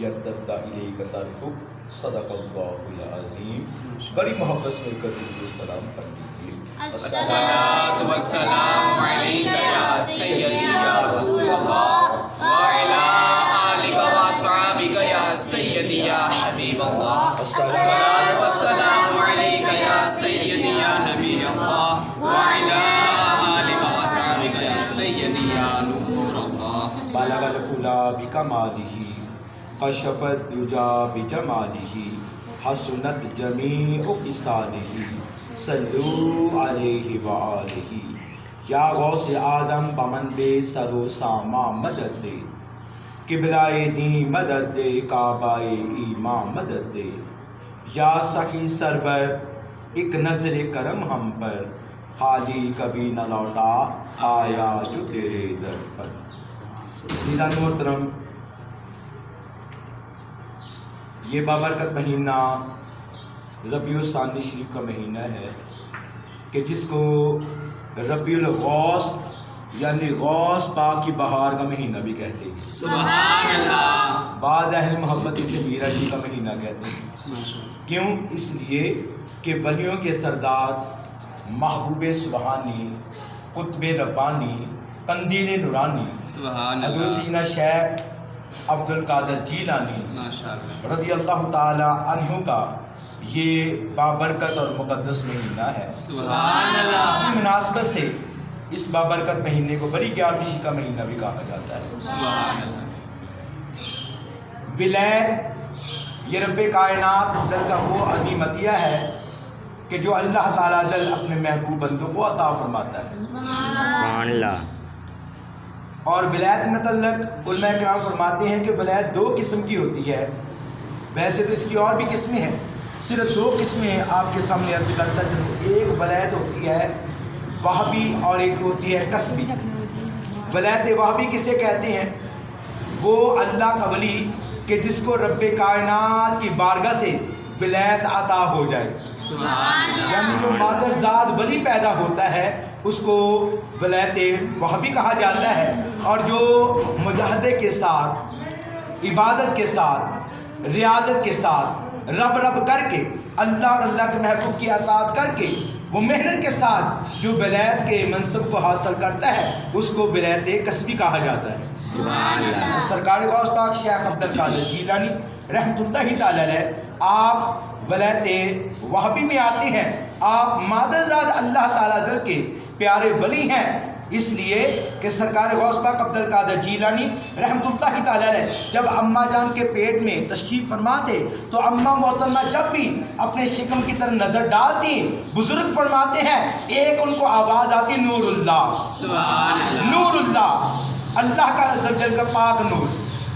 یرتد الیک طرفک صدق اللہ العظیم۔ بڑی محبت سے مل کر درود و سلام پڑھ لیجیے۔ الصلاۃ والسلام علیک یا سیدی یا رسول اللہ وعلی آلک واصحابک یا سیدی یا حبیب اللہ۔ الصلاۃ والسلام علیک یا سیدی یا نبی اللہ وعلی آلک واصحابک یا سیدی یا نور اللہ۔ بلغ العلا بکمالہ کشف الدجی بجمالہ حسنت جمیع خصالہ صلو علیہ وآلہ۔ یا غوث آدم بمن بے سر و ساما مدد دے، قبلہ دین مدد دے، کعبہ ایمان مدد دے۔ یا سخی سرور ایک نظر کرم ہم پر، خالی کبھی نہ لوٹا آیا جو تیرے در پر۔ عزیزان محترم، یہ بابرکت مہینہ ربیع الثانی شریف کا مہینہ ہے کہ جس کو ربیع الغوث یعنی غوث پاک کی بہار کا مہینہ بھی کہتے ہیں۔ سبحان اللہ۔ بعض اہل محبت اسے میرا جی کا مہینہ کہتے ہیں۔ کیوں؟ اس لیے کہ ولیوں کے سردار محبوب سبحانی، قطب ربانی، قندیل نورانی سبحان حضرت اللہ۔ سیدنا شیخ عبد القادر جیلانی ماشاء اللہ۔ رضی اللہ تعالی عنہ کا یہ بابرکت اور مقدس مہینہ ہے۔ سبحان اللہ۔ اسی مناسبت سے اس بابرکت مہینے کو بڑی گیارہویں کا مہینہ بھی کہا جاتا ہے۔ سبحان اللہ۔ ولایت یہ رب کائنات جل کا وہ عظیم عطیہ ہے کہ جو اللہ تعالیٰ جل اپنے محبوب بندوں کو عطا فرماتا ہے۔ سبحان اللہ۔ اور ولایت میں متعلق علماء کرام فرماتے ہیں کہ ولایت دو قسم کی ہوتی ہے، ویسے تو اس کی اور بھی قسمیں ہیں، صرف دو قسمیں آپ کے سامنے عرض کرتا ہے۔ ایک ولایت ہوتی ہے وہابی اور ایک ہوتی ہے قصبی۔ ولایت وہابی کسے کہتے ہیں؟ وہ اللہ کا ولی کہ جس کو رب کائنات کی بارگاہ سے ولایت عطا ہو جائے، سبحان اللہ۔ یعنی جو مادرزاد ولی پیدا ہوتا ہے اس کو ولایت وہابی کہا جاتا ہے۔ اور جو مجاہدے کے ساتھ، عبادت کے ساتھ، ریاضت کے ساتھ، رب رب کر کے اللہ اور اللہ کے محبوب کی اطاعت کر کے وہ محنت کے ساتھ جو ولایت کے منصب کو حاصل کرتا ہے اس کو ولایت قصبی کہا جاتا ہے۔ سبحان اللہ۔ سرکار غوث پاک شیخ عبد القادر جیلانی رحمۃ اللہ تعالی علیہ آپ ولایت وہابی میں آتے ہیں۔ آپ مادرزاد اللہ تعالیٰ در کے پیارے ولی ہیں، اس لیے کہ سرکار غوث پاک عبد القادر جیلانی رحمۃ اللہ تعالی علیہ جب اماں جان کے پیٹ میں تشریف فرماتے تو اماں محترمہ جب بھی اپنے شکم کی طرف نظر ڈالتی، بزرگ فرماتے ہیں ایک ان کو آواز آتی، نور اللہ، سبحان اللہ۔ نور اللہ، اللہ کا عز و جل کا پاک نور۔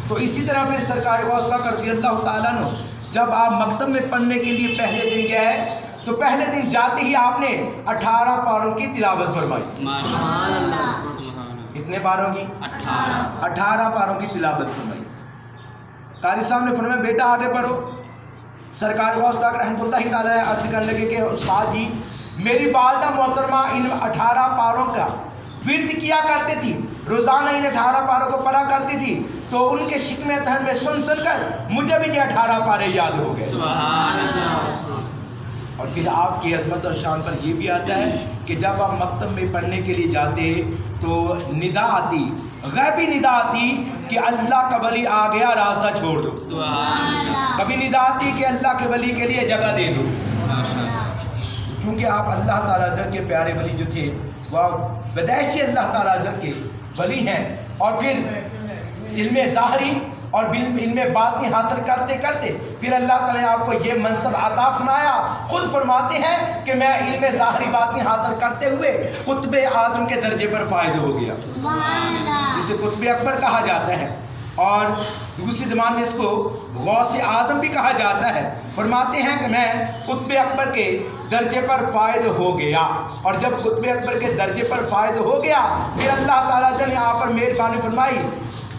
تو اسی طرح پھر سرکار غوث پاک رضی اللہ تعالیٰ عنہ جب آپ مکتب میں پڑھنے کے لیے پہلے دن گئے تو پہلے دن جاتے ہی آپ نے 18 پاروں کی تلاوت فرمائی۔ سبحان اللہ۔ کتنے پاروں کی؟ 18 پاروں کی تلاوت فرمائی۔ قاری صاحب نے فرمایا بیٹا آگے پڑھو۔ سرکار غوث پاک رحمۃ اللہ تعالیٰ عرض کرنے لگے کہ استاد جی میری والدہ محترمہ ان 18 پاروں کا ورد کیا کرتے تھی، روزانہ ان 18 پاروں کو پڑھا کرتی تھی، تو ان کے شکم تن میں سن کر مجھے بھی یہ 18 پارے یاد ہو گئے۔ سبحان اللہ۔ اور پھر آپ کی عظمت اور شان پر یہ بھی آتا ہے کہ جب آپ مکتب میں پڑھنے کے لیے جاتے تو ندا آتی، غیبی ندا آتی کہ اللہ کا ولی آ گیا، راستہ چھوڑ دو۔ سبحان اللہ۔ کبھی ندا آتی کہ اللہ کے ولی کے لیے جگہ دے دو۔ ماشاء اللہ۔ کیونکہ آپ اللہ تعالیٰ در کے پیارے ولی جو تھے وہ بدیشی اللہ تعالیٰ در کے ولی ہیں، اور پھر علم ظاہری اور علم باطنی حاصل کرتے کرتے پھر اللہ تعالیٰ نے آپ کو یہ منصب عطا فرمایا۔ خود فرماتے ہیں کہ میں علم ظاہری باطنی حاصل کرتے ہوئے قطب اعظم کے درجے پر فائز ہو گیا، جسے قطب اکبر کہا جاتا ہے، اور دوسری زبان میں اس کو غوث اعظم بھی کہا جاتا ہے۔ فرماتے ہیں کہ میں قطب اکبر کے درجے پر فائز ہو گیا، اور جب قطب اکبر کے درجے پر فائز ہو گیا پھر اللہ تعالیٰ نے آپ پر مہربانی فرمائی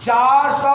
400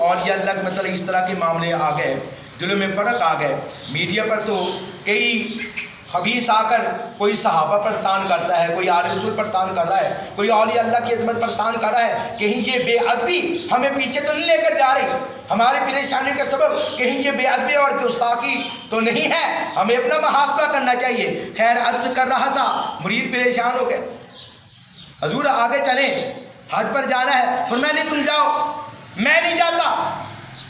اولیاء اللہ کے مطلب اس طرح کے معاملے آ گئے، دلوں میں فرق آ گئے. میڈیا پر تو کئی خبیث آ کر کوئی صحابہ پر تان کرتا ہے، کوئی آل رسول پر تان کر رہا ہے، کوئی اولیاء اللہ کی عظمت پر تان کر رہا ہے. کہیں یہ بے ادبی ہمیں پیچھے تو نہیں لے کر جا رہی؟ ہماری پریشانی کا سبب کہیں یہ بے ادبی اور گستاخی تو نہیں ہے؟ ہمیں اپنا محاسبہ کرنا چاہیے. خیر عرض کر رہا تھا، مرید پریشان ہو گئے. حضور آگے چلیں، حج پر جانا ہے. فرمایا نہیں تم جاؤ، میں نہیں جاتا،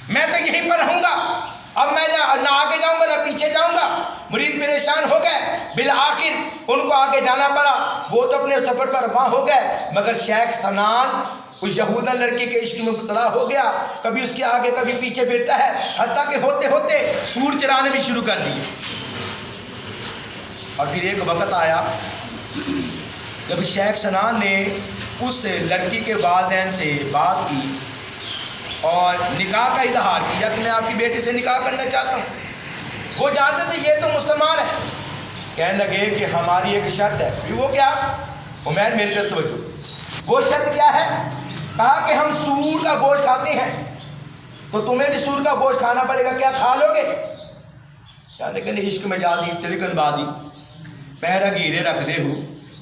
میں تو یہیں پر رہوں گا. اب میں نہ آگے جاؤں گا نہ پیچھے جاؤں گا. مرید پریشان ہو گئے، بالآخر ان کو آگے جانا پڑا. وہ تو اپنے سفر پر رواں ہو گئے، مگر شیخ سنان اس یہودن لڑکی کے عشق میں مبتلا ہو گیا. کبھی اس کے آگے کبھی پیچھے پھرتا ہے، حتیٰ کہ ہوتے ہوتے سور چرانے بھی شروع کر دیے. اور پھر ایک وقت آیا جب شیخ سنان نے اس لڑکی کے والدین سے بات کی اور نکاح کا اظہار کیا کہ میں آپ کی بیٹی سے نکاح کرنا چاہتا ہوں. وہ جانتے تھے یہ تو مسلمان ہے. کہنے لگے کہ ہماری ایک شرط ہے. وہ کیا؟ عمیر میری طرف توجہ. وہ شرط کیا ہے؟ کہا کہ ہم سور کا گوشت کھاتے ہیں تو تمہیں بھی سور کا گوشت کھانا پڑے گا، کیا کھا لو گے؟ کہنے کہ عشق میں جادی تلکن بازی پیرا گیرے رکھ دے ہوں.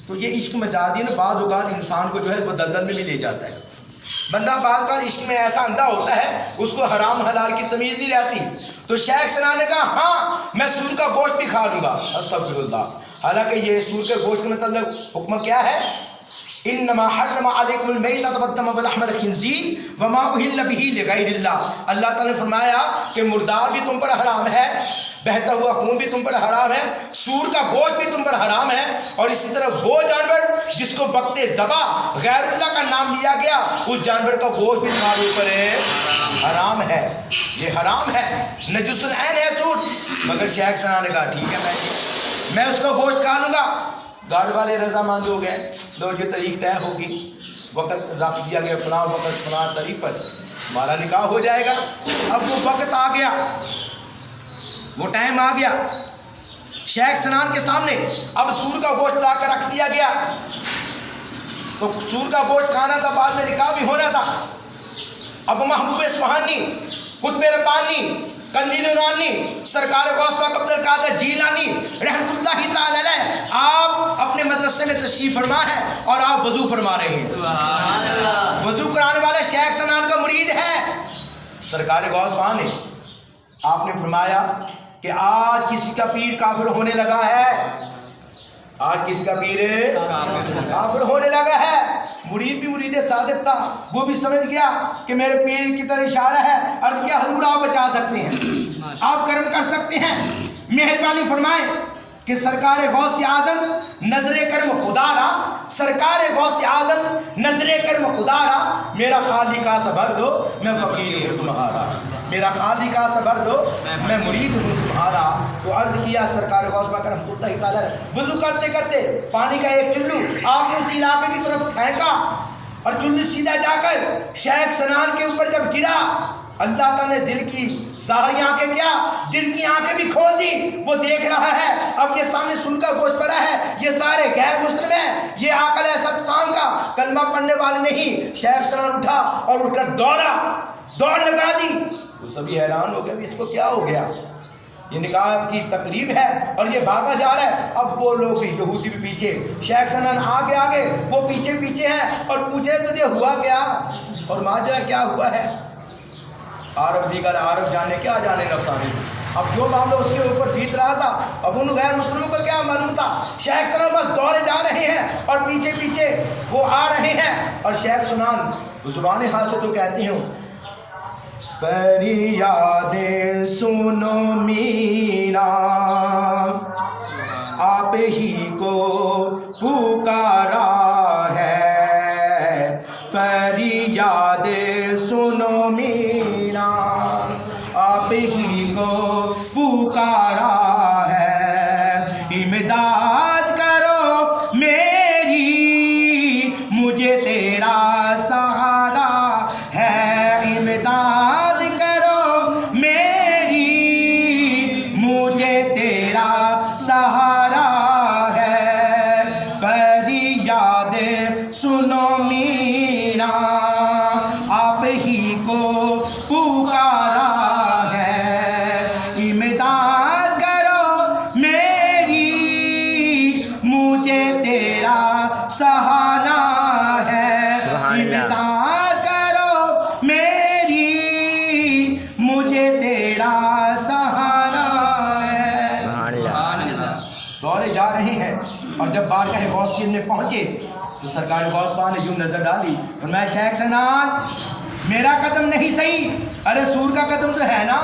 تو یہ عشق مجازی نا بعض اوقات انسان کو جو ہے وہ دلدل میں بھی لے جاتا ہے. بندہ بعض اوقات عشق میں ایسا اندھا ہوتا ہے اس کو حرام حلال کی تمیز نہیں رہتی. تو شیخ سنان نے کہا ہاں میں سور کا گوشت بھی کھا لوں گا. استغفر اللہ. حالانکہ یہ سور کے گوشت کا مطلب حکم کیا ہے؟ انما حرم علیکم المیتۃ والدم ولحم الخنزیر وما اہل بہ لغیر اللہ. اللہ تعالیٰ نے فرمایا کہ مردار بھی تم پر حرام ہے، بہتا ہوا خون بھی تم پر حرام ہے، سور کا گوشت بھی تم پر حرام ہے. اور اسی طرح وہ جانور جس کو وقت ذبح غیر اللہ کا نام لیا گیا اس جانور کا گوشت بھی تمہارے اوپر حرام ہے. یہ حرام ہے، نجس العین ہے سور. مگر شیخ سنان نے کہا ٹھیک ہے میں اس کا گوشت کھا لوں گا. گھر والے رضامند ہو گئے. لو جو تاریخ طے ہوگی، وقت رکھ دیا گیا، فلاں وقت فلاں تاریخ پر ہمارا نکاح ہو جائے گا. اب وہ وقت آ گیا، وہ ٹائم آ گیا. شیخ سنان کے سامنے اب سور کا گوشت لا کر رکھ دیا گیا. تو سور کا گوشت کھانا تھا، بعد میں نکاح بھی ہونا تھا. اب محبوب سبحانی، قطب ربانی، قندیل نورانی، سرکار غوث پاک عبد القادر جیلانی رحمۃ اللہ تعالی علیہ آپ اپنے مدرسے میں تشریف فرما ہے اور آپ وضو فرما رہے ہیں. سبحان اللہ. وضو کرانے والے شیخ سنان کا مرید ہے. سرکار غوث پاک نے آپ نے فرمایا کہ آج کسی کا پیر کافر ہونے لگا ہے، آج کسی کا پیر کافر ہونے لگا ہے. مرید بھی مرید صادق تھا، وہ بھی سمجھ گیا کہ میرے پیر کی طرح اشارہ ہے. عرض کیا حضور آپ بچا سکتے ہیں، آپ کرم کر سکتے ہیں، مہربانی فرمائیں کہ سرکار غوث اعظم نظر کرم خدا را، سرکار غوث اعظم نظر کرم خدا را، میرا خالی کا صبر دو میں فقیر ہوں تمہارا، میرا خالی کا صبر دو میں مرید ہوں تمہارا. تو عرض کیا سرکار غوث پاک رحمۃ اللہ تعالیٰ وضو کرتے کرتے پانی کا ایک چلو آپ نے اسی علاقے کی طرف پھینکا اور چلو سیدھا جا کر شیخ سنان کے اوپر جب گرا، اللہ تعالیٰ نے دل کی ظاہری آنکھیں کیا، دل کی آنکھیں بھی کھول دی. وہ دیکھ رہا ہے اب یہ سامنے سور کا گوشت پڑا ہے، یہ سارے غیر مسلم ہیں، یہ عقل ہے سب کا کلمہ پڑھنے والے نہیں. شیخ سنان اٹھا اور اٹھ کر دوڑ لگا دی. وہ سبھی حیران ہو گئے اس کو کیا ہو گیا، یہ نکاح کی تقریب ہے اور یہ بھاگا جا رہا ہے. اب وہ لوگ بھی یہودی بھی پیچھے، شیخ سنان آگے وہ پیچھے ہیں اور پوچھے تجھے ہوا کیا اور ماجرا کیا ہوا ہے. عرب دیگر عرب جانے کیا جانے افسانے. اب جو معاملہ اس کے اوپر بیت رہا تھا اب ان غیر مسلموں کو کیا معلوم تھا. شیخ سنان بس دوڑے جا رہے ہیں اور پیچھے وہ آ رہے ہیں. اور شیخ سنان زبان حال سے تو کہتے ہیں فریادیں سنو میرا آپ ہی کو پکارا ہے، فریادیں سنو میرا آپ ہی کو پکارا ہے. امداد کرو میری مجھے تیرا سہارا ہے، امداد کرو میری مجھے تیرا سہارا ہے. فریادیں سنو میرا آپ ہی کو اور جب بارگاہ غوثیت میں پہنچے تو سرکار غوث پاک نے یوں نظر ڈالی اور میں شیخ سنان میرا قدم نہیں صحیح، ارے سور کا قدم تو ہے نا،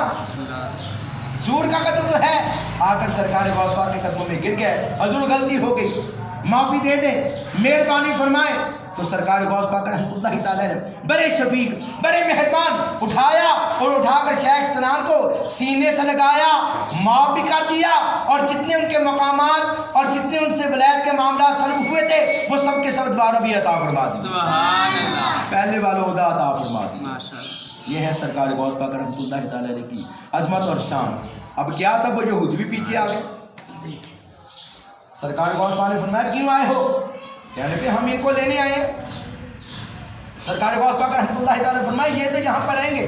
سور کا قدم تو ہے۔ آ کر سرکار غوث پاک کے قدموں میں گر گئے، حضور غلطی ہو گئی، معافی دے دیں، مہربانی فرمائیں۔ تو سرکار غوث پاک رحمۃ اللہ تعالیٰ نے بڑے شفیق بڑے مہربان اٹھایا اور اٹھا کر شیخ سنان کو سینے سے لگایا، معاف بھی کر دیا، اور جتنے ان کے مقامات اور جتنے ان سے ولایت کے معاملات سلب ہوئے تھے وہ سب کے سب دوبارہ بھی عطا فرما دی، سبحان اللہ، پہلے والوں عطا عطا فرما دی۔ ماشاء اللہ، یہ ہے سرکار غوث پاک رحمۃ اللہ تعالیٰ علیہ کی عظمت اور شان۔ اب کیا تھا، وہ یہودی بھی پیچھے آ گئے۔ سرکار غوث پاک نے فرمایا کیوں آئے ہو؟ یعنی کہ ہم ان کو لینے آئے ہیں۔ سرکار غوث پاک رحمۃ اللہ تعالیٰ نے فرمایا یہ تو یہاں پر رہیں گے،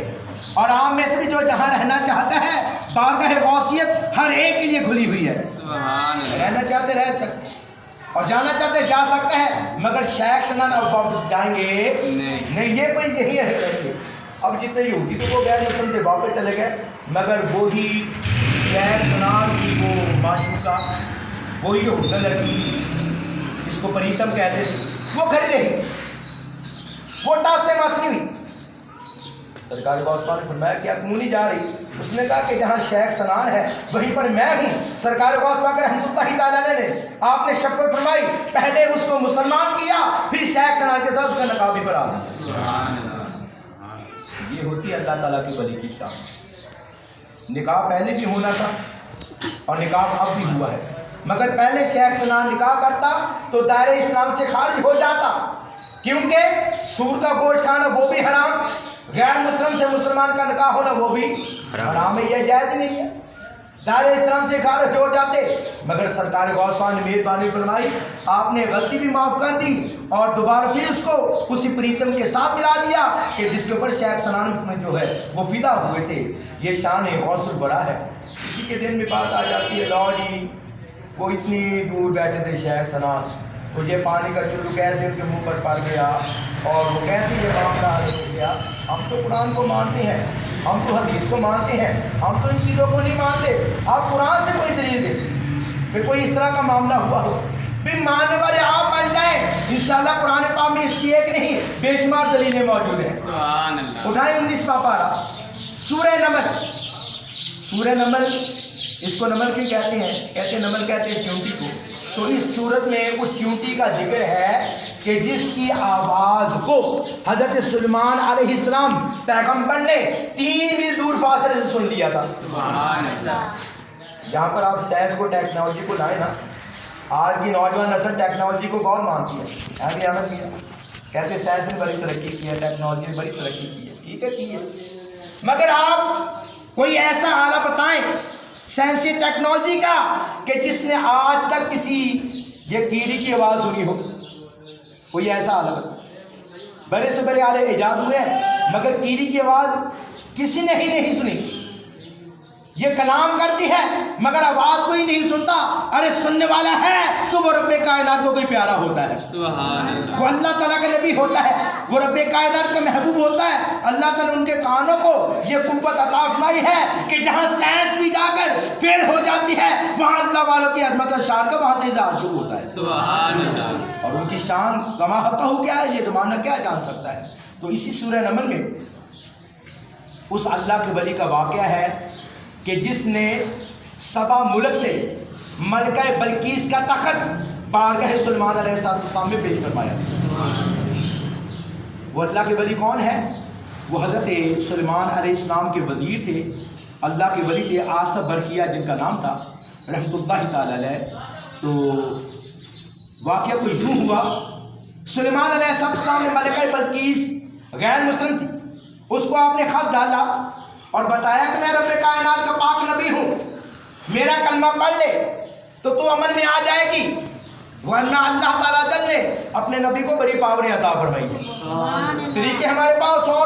اور عام میں سے بھی جو جہاں رہنا چاہتا ہے بارگاہ غوثیت ہر ایک کے لیے کھلی ہوئی ہے، سبحان اللہ، رہنا چاہتے رہ سکتے اور جانا چاہتے جا سکتا ہے، مگر شیخ سنان اب جائیں گے نہیں، یہ کوئی یہی رہیں گے۔ اب جتنے یہودی تو وہ غیر مسلم تھے واپس چلے گئے، مگر وہی شیخ سنان کی وہ معشوقہ، وہی جو لڑکی جس کو پریتم کہتے تھے وہ کھڑی رہی، وہ ٹاس سے مس نہیں ہوئی۔ سرکار غوث پاک نے فرمایا کیا کیوں نہیں جا رہی؟ اس نے کہا کہ جہاں شیخ سنان ہے وہیں پر میں ہوں۔ سرکار غوث پاک رحمۃ اللہ تعالیٰ نے آپ نے شفقت فرمائی، پہلے اس کو مسلمان کیا، پھر شیخ سنان کے ساتھ اس کا نقاب بھی پڑھا دیا۔ سبحان اللہ، یہ ہوتی ہے اللہ تعالیٰ کی ولی کی شان۔ نکاح پہلے بھی ہونا تھا اور نکاح اب بھی ہوا ہے، مگر پہلے شیخ سنان نکاح کرتا تو دائرہ اسلام سے خارج ہو جاتا، کیونکہ سور کا گوشت کھانا وہ بھی حرام، غیر مسلم سے مسلمان کا نکاح ہونا وہ بھی حرام ہے، یہ جائز نہیں ہے، دائرہ اسلام سے خارج ہو جاتے۔ مگر سرکار غوث پاک نے مہربانی فرمائی، آپ نے غلطی بھی معاف کر دی اور دوبارہ پھر اس کو اسی پریتم کے ساتھ ملا دیا کہ جس کے اوپر شیخ سنان میں جو ہے وہ فدا ہوئے تھے۔ یہ شان غوث البرا ہے۔ اسی کے دن میں بات آ جاتی ہے، لو جی وہ اتنی دور بیٹھے تھے شیخ سنان، تو یہ پانی کا چلو کیسے ان کے منہ پر پڑ گیا اور وہ کیسے یہ معاملہ حل ہو گیا۔ ہم تو قرآن کو مانتے ہیں، ہم تو حدیث کو مانتے ہیں، ہم تو ان چیزوں کو نہیں مانتے۔ آپ قرآن سے کوئی دلیل دیں کہ کوئی اس طرح کا معاملہ ہوا ہو، پھر ماننے والے آپ بن جائیں، انشاءاللہ قرآن پاک میں اس کی ایک نہیں بے شمار دلیلیں موجود ہیں۔ سبحان اللہ، اٹھائیں 19واں پارہ سورہ نمل۔ سورہ نمل اس کو نمل کیوں کہتے ہیں؟ کہتے ہیں نمل کہتے ہیں چونٹی کو۔ تو اس صورت میں اس چونٹی کا ذکر ہے کہ جس کی آواز کو حضرت سلیمان علیہ السلام پیغمبر نے 3 میل دور فاصلے سے سن لیا تھا۔ سبحان اللہ، یہاں پر آپ سائنس کو ٹیکنالوجی کو لائیں نا، آج کی نوجوان نسل ٹیکنالوجی کو بہت مانتی ہے، بھی آنا کیا کہتے ہیں سائنس نے بڑی ترقی کی ہے، ٹیکنالوجی نے بڑی ترقی کی ہے، ٹھیک ہے کی ہے، مگر آپ کوئی ایسا آلہ بتائیں سائنسی ٹیکنالوجی کا کہ جس نے آج تک کسی یہ کیڑی کی آواز سنی ہو، کوئی ایسا آلہ بتائیں۔ بڑے سے بڑے آلے ایجاد ہوئے ہیں مگر کیڑی کی آواز کسی نے ہی نہیں سنی۔ یہ کلام کرتی ہے مگر آواز کوئی نہیں سنتا، ارے سننے والا ہے تو وہ رب کائنات کو کوئی پیارا ہوتا ہے، سبحان اللہ، وہ اللہ تعالیٰ کا نبی ہوتا ہے، وہ رب کائنات کا محبوب ہوتا ہے۔ اللہ تعالیٰ ان کے کانوں کو یہ قوت عطا فرمائی ہے کہ جہاں سائنس بھی جا کر فیل ہو جاتی ہے وہاں اللہ والوں کی عظمت اور شان کا وہاں سے اظہار شروع ہوتا ہے، سبحان اللہ، اور ان کی شان کما حقہ کیا ہے یہ زمانہ کیا جان سکتا ہے۔ تو اسی سورہ نمل میں اس اللہ کے ولی کا واقعہ ہے کہ جس نے سبا ملک سے ملکہ بلقیس کا تخت بارگاہ سلیمان علیہ السلام میں پیش فرمایا۔ وہ اللہ کے ولی کون ہے؟ وہ حضرت سلیمان علیہ السلام کے وزیر تھے، اللہ کے ولی تھے، آصف برقیہ جن کا نام تھا رحمۃ اللہ تعالی علیہ۔ تو واقعہ کو یوں ہوا، سلیمان علیہ السلام نے ملکہ بلقیس غیر مسلم تھی، اس کو آپ نے خط ڈالا اور بتایا کہ میں رب کائنات کا پاک نبی ہوں، میرا کلمہ پڑھ لے تو امن میں آ جائے گی، ورنہ اللہ تعالیٰ جل نے اپنے نبی کو بڑی پاوریں عطا فرمائی ہیں۔ طریقے ہمارے پاس اور